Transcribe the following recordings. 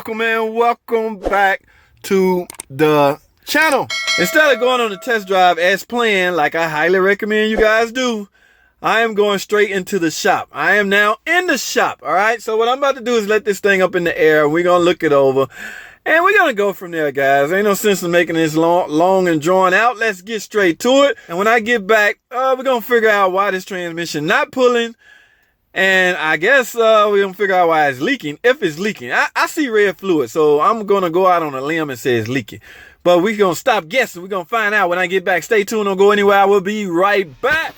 welcome back to the channel. Instead of going on the test drive as planned, like I highly recommend you guys do, I am going straight into the shop. I am now in the shop, all right? So what I'm about to do is let this thing up in the air. We're going to look it over, and we're going to go from there, guys. Ain't no sense in making this long and drawn out. Let's get straight to it. And when I get back, we're going to figure out why this transmission not pulling. And I guess we're going to figure out why it's leaking, if it's leaking. I see red fluid, so I'm going to go out on a limb and say it's leaking. But we're going to stop guessing. We're going to find out when I get back. Stay tuned. Don't go anywhere. I will be right back.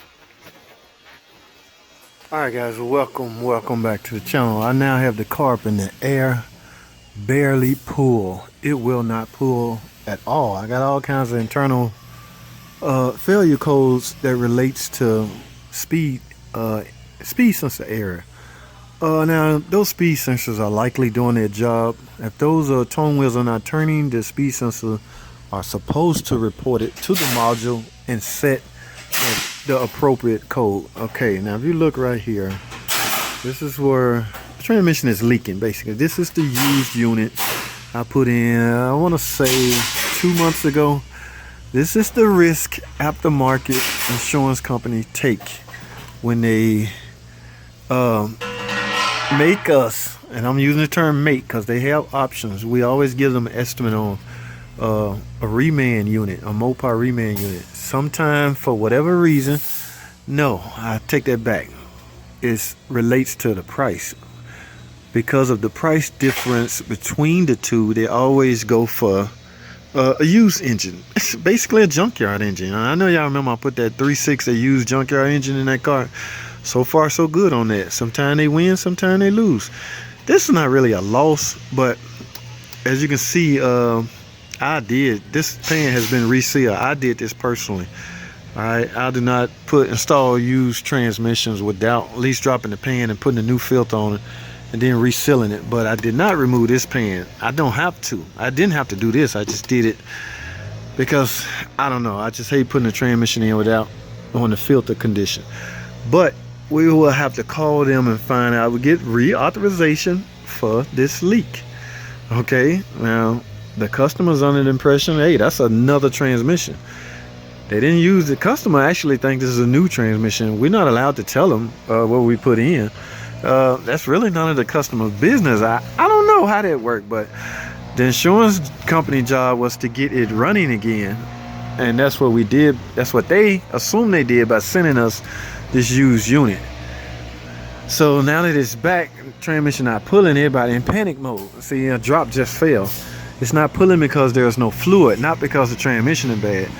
All right, guys, welcome back to the channel. I now have the car up in the air, barely pull. It will not pull at all. I got all kinds of internal failure codes that relates to speed sensor error. Now those speed sensors are likely doing their job. If those tone wheels are not turning, the speed sensor are supposed to report it to the module and set the appropriate code. Okay, now if you look right here, this is where the transmission is leaking. Basically, this is the used unit I put in, I want to say 2 months ago. This is the risk aftermarket insurance company take when they make us, and I'm using the term make because they have options. We always give them an estimate on a reman unit, a Mopar reman unit. Sometime for whatever reason, no, I take that back. It relates to the price. Because of the price difference between the two, they always go for a used engine. It's basically a junkyard engine. I know y'all remember I put that 3.6, a used junkyard engine in that car. So far so good on that. Sometimes they win, sometimes they lose. This is not really a loss, but as you can see, this pan has been resealed. I did this personally. Alright, I do not install used transmissions without at least dropping the pan and putting a new filter on it and then resealing it. But I did not remove this pan. I don't have to. I didn't have to do this. I just did it because I don't know. I just hate putting the transmission in without on the filter condition. But we will have to call them and find out. We get reauthorization for this leak. Okay, now the customer's under the impression, hey, that's another transmission. They didn't use the customer actually think this is a new transmission. We're not allowed to tell them what we put in. That's really none of the customer's business. I don't know how that worked, but the insurance company job was to get it running again, and that's what we did. That's what they assumed they did by sending us this used unit. So now that it's back, transmission not pulling, everybody in panic mode. See, a drop just fell. It's not pulling because there's no fluid, not because the transmission is bad.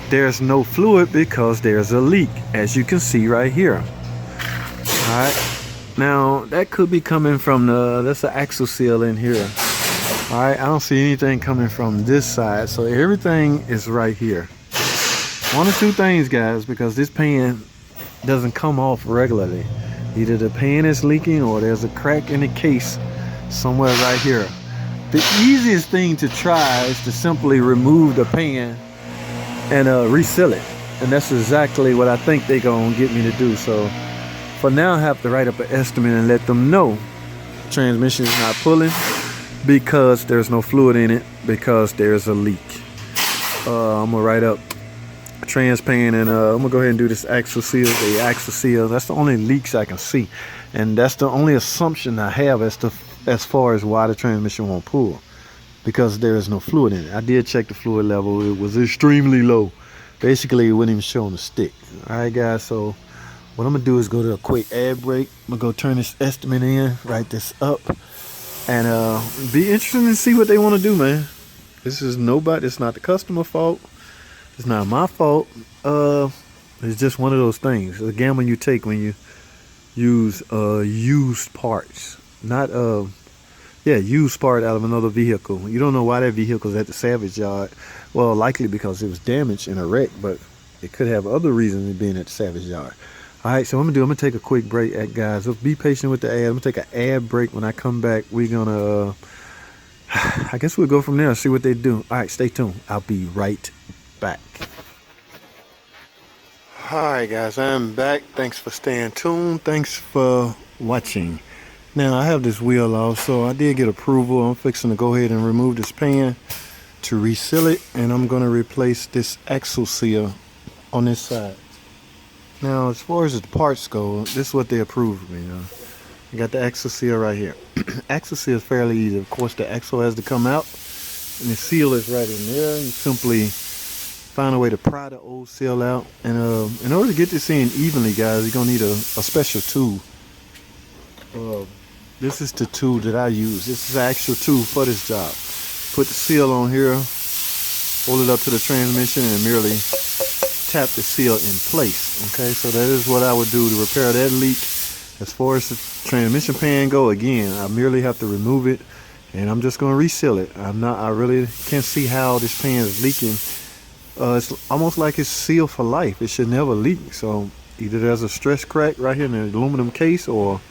There's no fluid because there's a leak, as you can see right here. All right, now that could be coming from that's an axle seal in here. All right, I don't see anything coming from this side, so everything is right here. One of two things, guys, because this pan doesn't come off regularly. Either the pan is leaking or there's a crack in the case somewhere right here. The easiest thing to try is to simply remove the pan and reseal it, and that's exactly what I think they're gonna get me to do. So for now, I have to write up an estimate and let them know the transmission is not pulling because there's no fluid in it, because there's a leak. I'm gonna write up trans pan, and I'm gonna go ahead and do this axle seal. The axle seal, that's the only leaks I can see, and that's the only assumption I have as far as why the transmission won't pull, because there is no fluid in it. I did check the fluid level. It was extremely low. Basically, it wouldn't even show on the stick. All right, guys, so what I'm gonna do is go to a quick ad break. I'm gonna go turn this estimate in, write this up, and be interested to see what they want to do, man. This is nobody. It's not the customer fault. It's not my fault. It's just one of those things. It's a gamble you take when you use used parts. Not used part out of another vehicle. You don't know why that vehicle's at the salvage yard. Well, likely because it was damaged in a wreck, but it could have other reasons than being at the salvage yard. All right, so I'm gonna take a quick break, guys. So be patient with the ad. I'm gonna take an ad break. When I come back, we're gonna I guess we'll go from there and see what they do. All right, stay tuned. I'll be right back. All right, guys, I'm back. Thanks for staying tuned. Thanks for watching. Now I have this wheel off, so I did get approval. I'm fixing to go ahead and remove this pan to reseal it, and I'm going to replace this axle seal on this side. Now as far as the parts go, this is what they approved me. You got the axle seal right here. Axle seal is fairly easy. Of course the axle has to come out, and the seal is right in there. You simply find a way to pry the old seal out, and in order to get this in evenly, guys, you're going to need a special tool. This is the tool that I use. This is the actual tool for this job. Put the seal on here, hold it up to the transmission, and merely tap the seal in place. Okay, so that is what I would do to repair that leak. As far as the transmission pan go, again, I merely have to remove it, and I'm just going to reseal it. I really can't see how this pan is leaking. It's almost like it's sealed for life. It should never leak. So either there's a stress crack right here in the aluminum case, or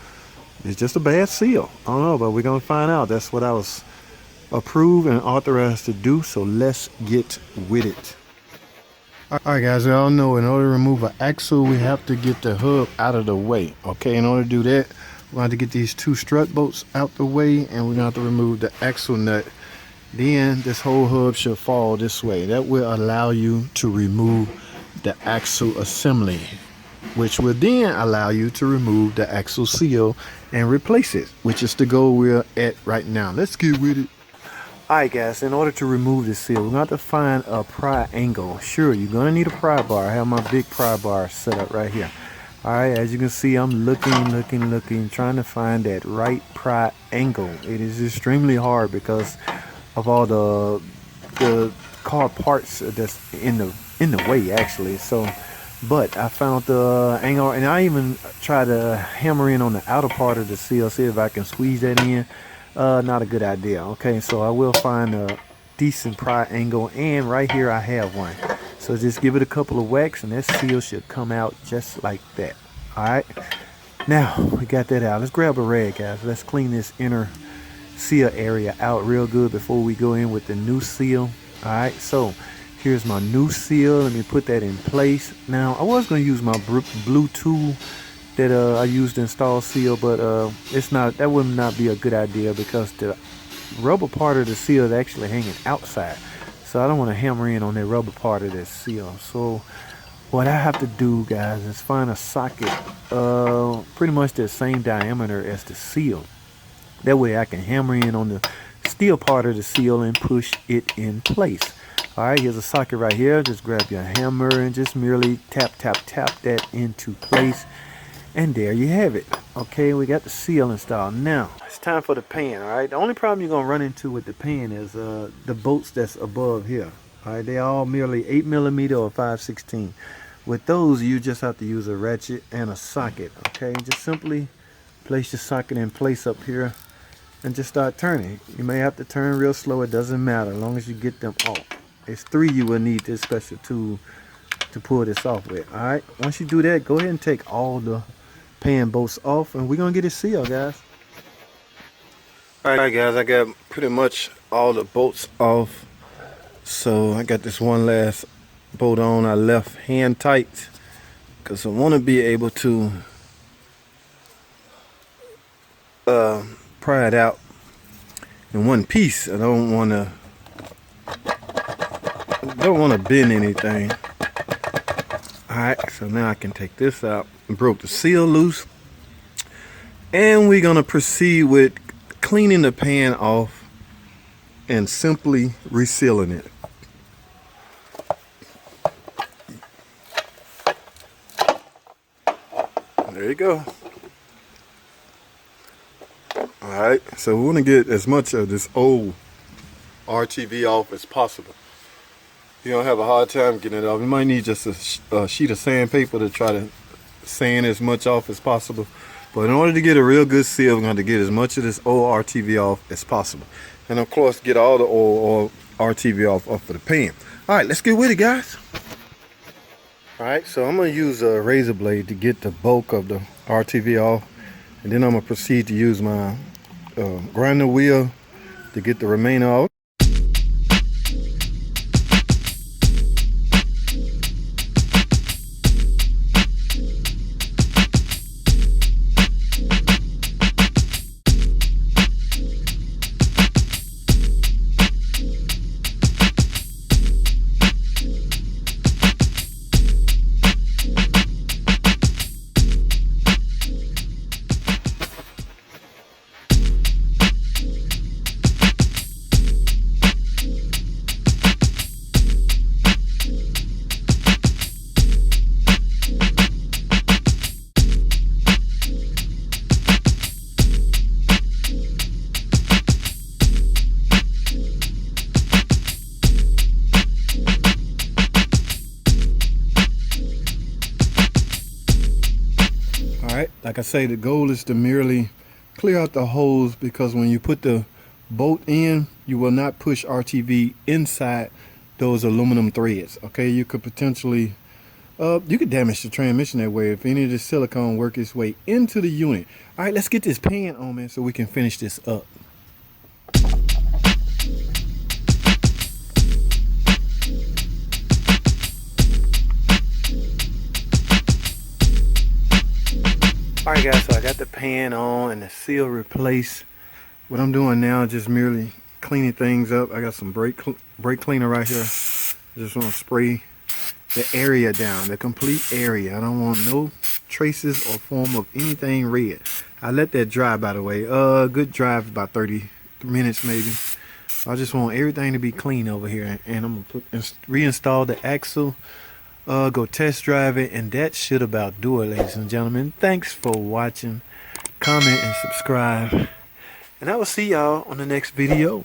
it's just a bad seal. I don't know, but we're going to find out. That's what I was approved and authorized to do, so let's get with it. Alright guys, we all know in order to remove an axle, we have to get the hub out of the way. Okay, in order to do that, we're going to get these two strut bolts out the way, and we're going to have to remove the axle nut. Then this whole hub should fall this way. That will allow you to remove the axle assembly, which will then allow you to remove the axle seal and replace it, which is the goal we're at right now. Let's get with it. Alright guys, in order to remove the seal, we're going to have to find a pry angle. Sure, you're going to need a pry bar. I have my big pry bar set up right here. Alright, as you can see, I'm looking, trying to find that right pry angle. It is extremely hard because of all the car parts that's in the way, actually. So, but I found the angle, and I even tried to hammer in on the outer part of the seal, see if I can squeeze that in. Not a good idea. Okay, so I will find a decent pry angle, and right here I have one. So just give it a couple of whacks, and that seal should come out just like that. All right, now we got that out. Let's grab a rag, guys. Let's clean this inner seal area out real good before we go in with the new seal. All right, so here's my new seal. Let me put that in place. Now I was going to use my blue tool that I used to install seal, but that would not be a good idea because the rubber part of the seal is actually hanging outside, so I don't want to hammer in on that rubber part of that seal. So what I have to do, guys, is find a socket pretty much the same diameter as the seal. That way I can hammer in on the steel part of the seal and push it in place. Alright, here's a socket right here. Just grab your hammer and just merely tap that into place. And there you have it. Okay, we got the seal installed. Now, it's time for the pan, alright? The only problem you're going to run into with the pan is the bolts that's above here. Alright, they're all merely 8mm or 5/16. With those, you just have to use a ratchet and a socket, okay? Just simply place your socket in place up here and just start turning. You may have to turn real slow, it doesn't matter, as long as you get them off. It's 3 you will need this special tool to pull this off with, alright? Once you do that, go ahead and take all the pan bolts off, and we're gonna get it sealed, guys. Alright guys, I got pretty much all the bolts off, so I got this one last bolt on. I left hand tight because I want to be able to pry it out in one piece. I don't want to bend anything. Alright, so now I can take this out. Broke the seal loose, and we're gonna proceed with cleaning the pan off and simply resealing it. There you go. Alright, so we want to get as much of this old RTV off as possible. You're gonna have a hard time getting it off. You might need just a sheet of sandpaper to try to sand as much off as possible. But in order to get a real good seal, we're going to get as much of this old RTV off as possible. And of course, get all the old RTV off of the pan. Alright, let's get with it, guys. Alright, so I'm going to use a razor blade to get the bulk of the RTV off. And then I'm going to proceed to use my grinder wheel to get the remainder off. Alright, like I say, the goal is to merely clear out the holes, because when you put the bolt in, you will not push RTV inside those aluminum threads. Okay, you could potentially you could damage the transmission that way if any of the silicone work its way into the unit. All right, let's get this pan on, man, so we can finish this up. All right, guys, so I got the pan on and the seal replaced. What I'm doing now is just merely cleaning things up. I got some brake cleaner right here. I just want to spray the area down, the complete area. I don't want no traces or form of anything red. I let that dry, by the way. Good drive, about 30 minutes maybe. I just want everything to be clean over here, and I'm gonna reinstall the axle, go test drive it, and that should about do it, ladies and gentlemen. Thanks for watching. Comment and subscribe, and I will see y'all on the next video.